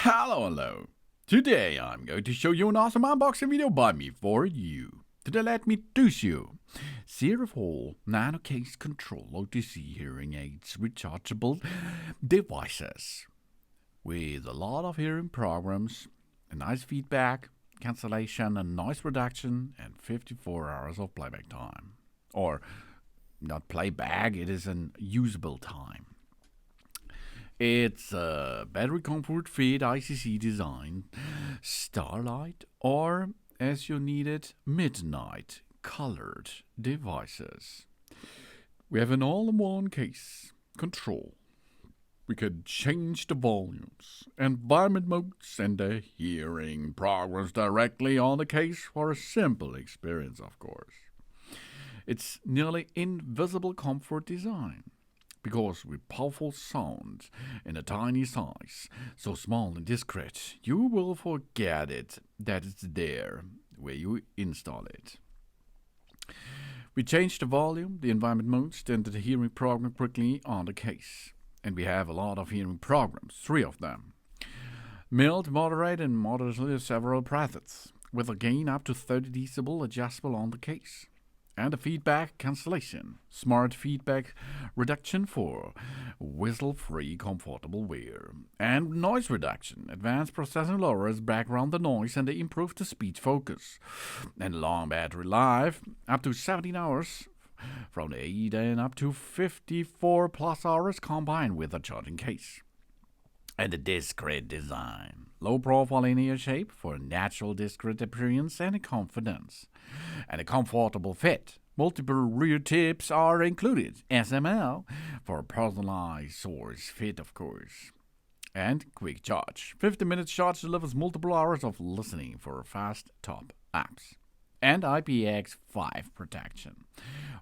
Hello. Today I'm going to show you an awesome unboxing video by me for you. Today let me introduce you. Zero Nano Case Control OTC hearing aids rechargeable devices with a lot of hearing programs, a nice feedback, cancellation and noise reduction, and 54 hours of playback time. Or not playback, it is an usable time. It's a battery comfort fit ICC design, Starlight, or as you need it, midnight colored devices. We have an all-in-one case control. We can change the volumes, environment modes, and the hearing programs directly on the case for a simple experience, of course. It's nearly invisible comfort design, because with powerful sound in a tiny size, so small and discreet, you will forget that it's there where you install it. We change the volume, the environment modes, and the hearing program quickly on the case. And we have a lot of hearing programs, 3 of them. Mild, moderate, and moderately several breaths, with a gain up to 30 decibel adjustable on the case. And a feedback cancellation, smart feedback reduction for whistle-free comfortable wear, and noise reduction, advanced processing lowers background the noise and improves the speech focus, and long battery life up to 17 hours from the 8 and up to 54 plus hours combined with a charging case. And the Discreet Design, low profile linear shape for natural discreet appearance and confidence, and a comfortable fit. Multiple rear tips are included, SML for personalized source fit, of course. And quick charge, 50-minute charge delivers multiple hours of listening for fast top apps. And IPX5 protection,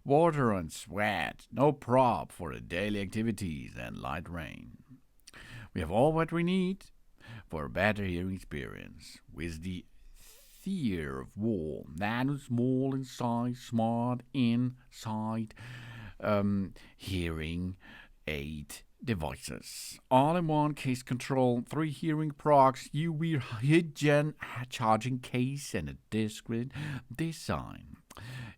water and sweat, no prop for daily activities and light rain. We have all what we need for a better hearing experience with the Zero Nano small in size, smart inside hearing aid devices. All-in-one case control, 3 hearing procs, UV hidden charging case, and a discreet design.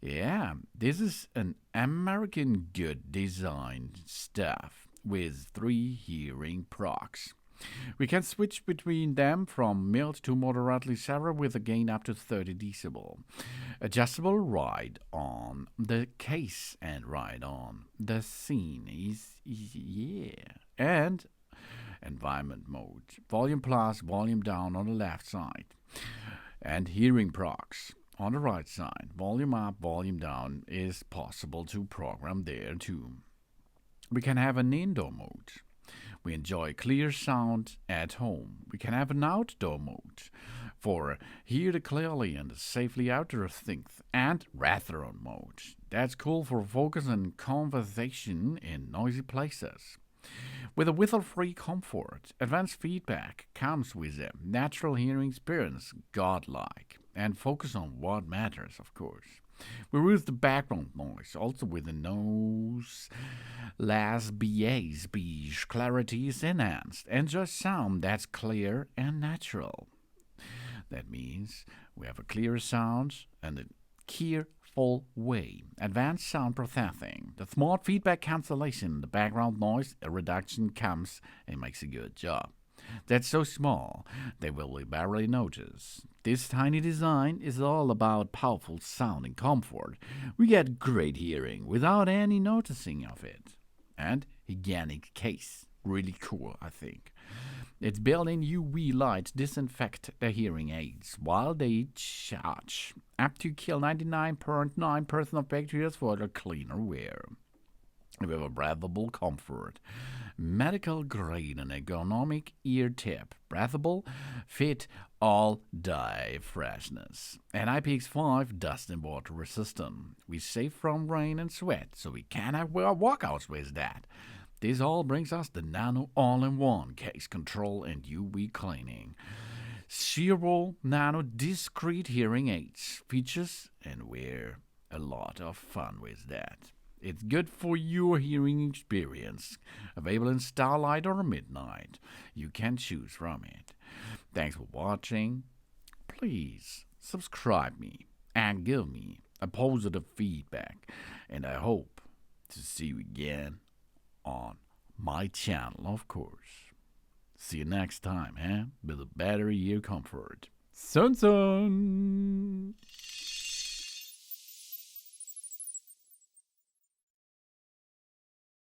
Yeah, this is an American good design stuff with 3 hearing procs. We can switch between them from mild to moderately severe with a gain up to 30 decibel. Adjustable right on the case and right on the scene and environment mode. Volume plus, volume down on the left side. And hearing procs on the right side. Volume up, volume down is possible to program there too. We can have an indoor mode. We enjoy clear sound at home. We can have an outdoor mode for hear the clearly and safely outdoor things, and retro mode. That's cool for focus and conversation in noisy places. With a whistle-free comfort, advanced feedback comes with a natural hearing experience, godlike, and focus on what matters, of course. We reduce the background noise, also with the nose less BA speech clarity is enhanced, and just sound that's clear and natural. That means we have a clear sound and a careful way. Advanced sound processing, the smart feedback cancellation, the background noise reduction comes and makes a good job. That's so small, they will barely notice. This tiny design is all about powerful sound and comfort. We get great hearing without any noticing of it. And hygienic case, really cool, I think. Its built-in UV light disinfect the hearing aids while they charge, up to kill 99.9% of bacteria for the cleaner wear. We have a breathable comfort, medical grade and ergonomic ear tip, breathable, fit all day freshness, and IPX5 dust and water resistant. We safe from rain and sweat, so we can have walkouts with that. This all brings us the Nano all-in-one case control and UV cleaning. Zero Nano discreet hearing aids features, and we're a lot of fun with that. It's good for your hearing experience. Available in Starlight or Midnight. You can choose from it. Thanks for watching. Please subscribe me and give me a positive feedback. And I hope to see you again on my channel, of course. See you next time, with a better ear comfort. Sun sun!